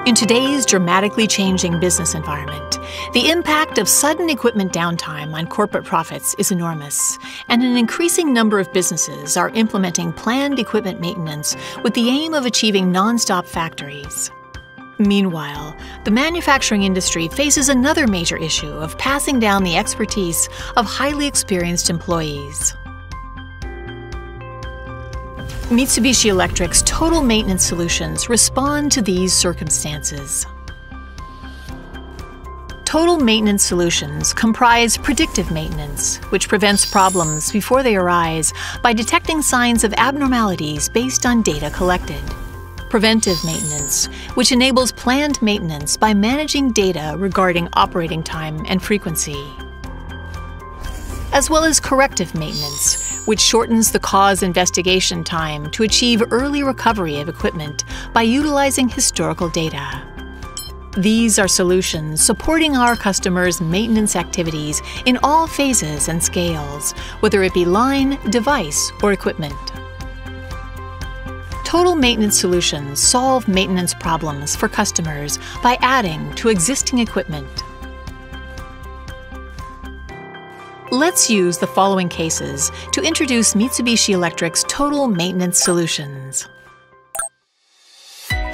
In today's dramatically changing business environment, the impact of sudden equipment downtime on corporate profits is enormous, and an increasing number of businesses are implementing planned equipment maintenance with the aim of achieving non-stop factories. Meanwhile, the manufacturing industry faces another major issue of passing down the expertise of highly experienced employees. Mitsubishi Electric's total maintenance solutions respond to these circumstances. Total maintenance solutions comprise predictive maintenance, which prevents problems before they arise by detecting signs of abnormalities based on data collected. Preventive maintenance, which enables planned maintenance by managing data regarding operating time and frequency. As well as corrective maintenance, which shortens the cause investigation time to achieve early recovery of equipment by utilizing historical data. These are solutions supporting our customers' maintenance activities in all phases and scales, whether it be line, device, or equipment. Total maintenance solutions solve maintenance problems for customers by adding to existing equipment. Let's use the following cases to introduce Mitsubishi Electric's total maintenance solutions.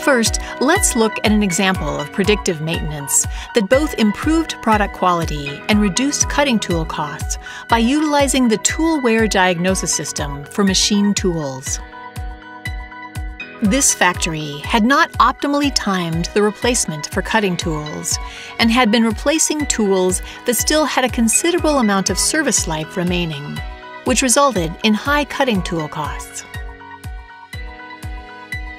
First, let's look at an example of predictive maintenance that both improved product quality and reduced cutting tool costs by utilizing the tool wear diagnosis system for machine tools. This factory had not optimally timed the replacement for cutting tools and had been replacing tools that still had a considerable amount of service life remaining, which resulted in high cutting tool costs.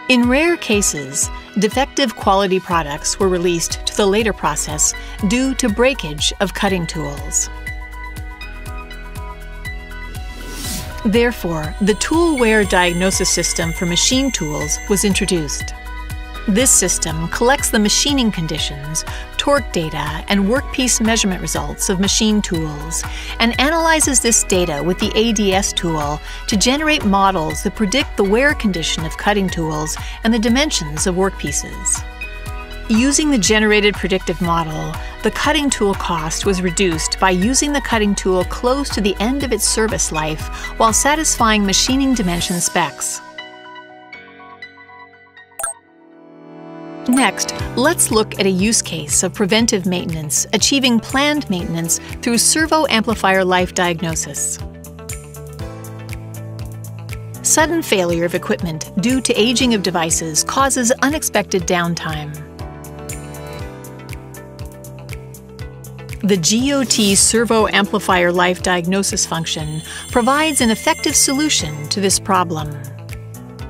In rare cases, defective quality products were released to the later process due to breakage of cutting tools. Therefore, the tool wear diagnosis system for machine tools was introduced. This system collects the machining conditions, torque data, and workpiece measurement results of machine tools, and analyzes this data with the ADS tool to generate models that predict the wear condition of cutting tools and the dimensions of workpieces. Using the generated predictive model, the cutting tool cost was reduced by using the cutting tool close to the end of its service life while satisfying machining dimension specs. Next, let's look at a use case of preventive maintenance achieving planned maintenance through servo amplifier life diagnosis. Sudden failure of equipment due to aging of devices causes unexpected downtime. The GOT servo amplifier life diagnosis function provides an effective solution to this problem.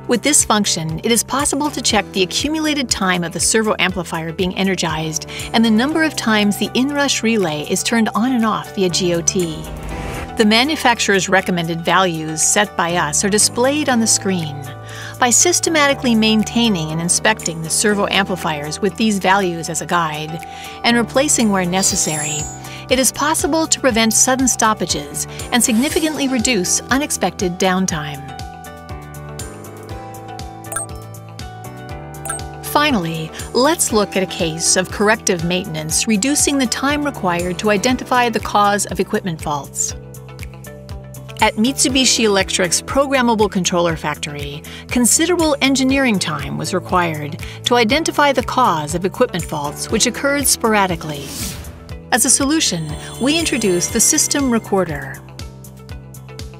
With this function, it is possible to check the accumulated time of the servo amplifier being energized and the number of times the inrush relay is turned on and off via GOT. The manufacturer's recommended values set by us are displayed on the screen. By systematically maintaining and inspecting the servo amplifiers with these values as a guide, and replacing where necessary, it is possible to prevent sudden stoppages and significantly reduce unexpected downtime. Finally, let's look at a case of corrective maintenance reducing the time required to identify the cause of equipment faults. At Mitsubishi Electric's programmable controller factory, considerable engineering time was required to identify the cause of equipment faults which occurred sporadically. As a solution, we introduced the system recorder.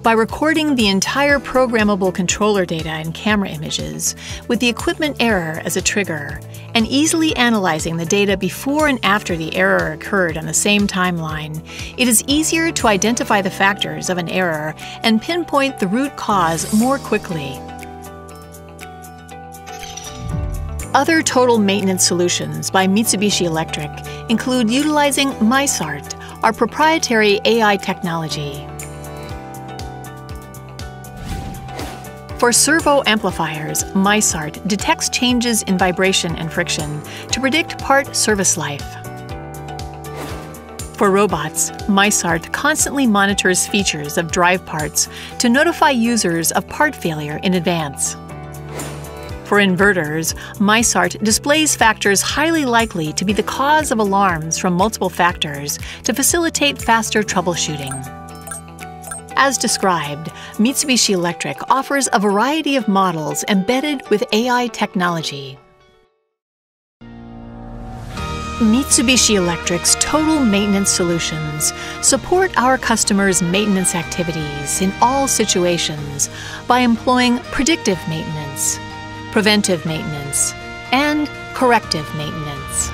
By recording the entire programmable controller data and camera images, with the equipment error as a trigger, and easily analyzing the data before and after the error occurred on the same timeline, it is easier to identify the factors of an error and pinpoint the root cause more quickly. Other total maintenance solutions by Mitsubishi Electric include utilizing MITSUBISHI, our proprietary AI technology. For servo amplifiers, MITSUBISHI detects changes in vibration and friction to predict part service life. For robots, MITSUBISHI constantly monitors features of drive parts to notify users of part failure in advance. For inverters, MISART displays factors highly likely to be the cause of alarms from multiple factors to facilitate faster troubleshooting. As described, Mitsubishi Electric offers a variety of models embedded with AI technology. Mitsubishi Electric's total maintenance solutions support our customers' maintenance activities in all situations by employing predictive maintenance, preventive maintenance, and corrective maintenance.